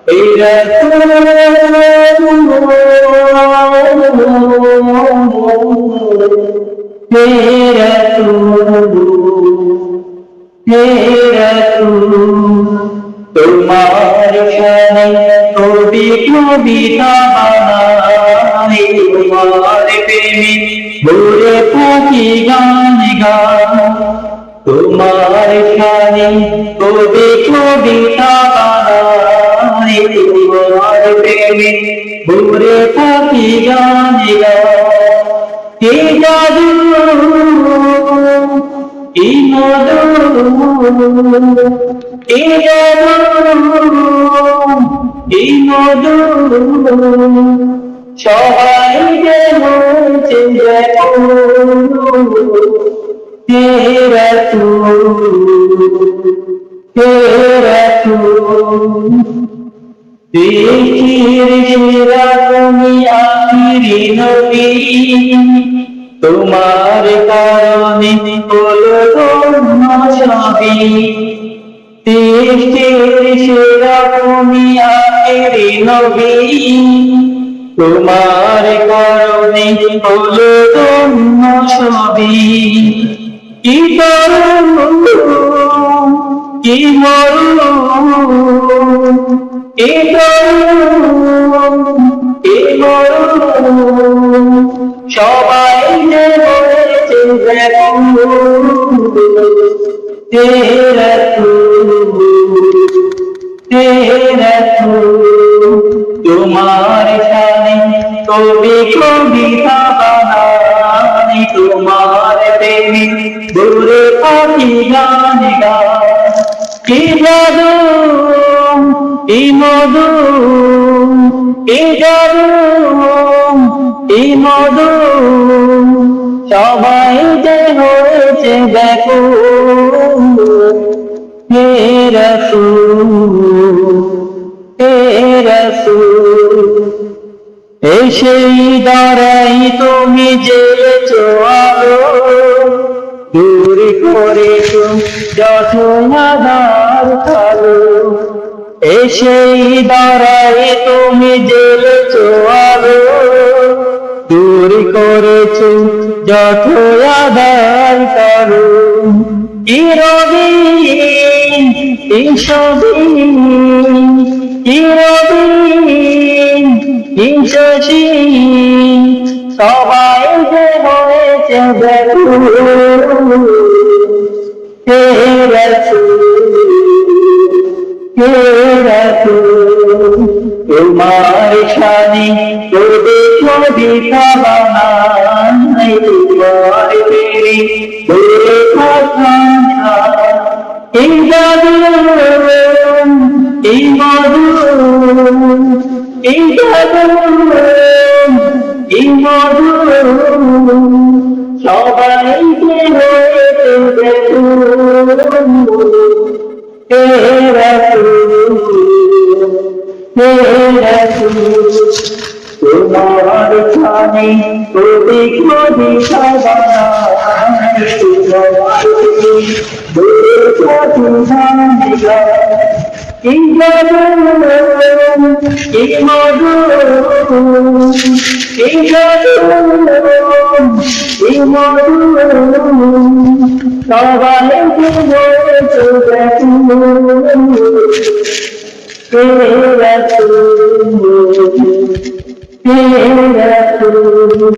হে রাসূল হে রাসূল হে রাসূল তোমার শানে কবি কবিতা বানাই তোমার প্রেমে ভরে থাকি গান গান তোমার শানে কবি কবিতা বানাই তোমার প্রেমে ভরে থাকি গান গান হে জাদু এই মধু এই মধু সবাই যেন চিনবে হে রাসূল হে রাসূল সৃষ্টির সেরা তুমি আখিরি নবী তোমার কারণে হলো ধন্য সবই সৃষ্টির সেরা তুমি আখিরি নবী তোমার কারণে হলো ধন্য সবই কি করুন কি মরুন কি করুন কি মরুন সবাই যে বলেছে হে রাসূল হে রাসূল তোমার শানে কবি কবিতা বানাই তোমার প্রেমে ভরে থাকি গান গান কি জাদু এই মধু এই জাদু এই মধু সবাই যে হয়েছে দেখো হে রাসূল হে রাসূল সেই দ্বারাই তুমি জেলেছ আলো দূর করেছো যত আঁধার কালো সেই দ্বারাই তুমি জেলেছ আলো দূর করেছো যত আঁধার কালো কি রবিন কি সবিন কি রবিন কি শশী সবাই যে হয়েছে ব্যাকুল হে রাসূল হে রাসূল তোমার শানে কবি কবিতা বানাই তোমার প্রেমে ভরে থাকি এই জাদু এই মধু এই জাদু এই মধু সবাই যে হয়েছে ব্যাকুল হে রাসূল হে রাসূল তোমার শানে কবি কবিতা বানাই তোমার প্রেমে ভরে থাকি গান গান এই জাদু এই মধু এই জাদু এই মধু সবাই যে হয়েছে ব্যাকুল হে রাসূল হে রাসূল।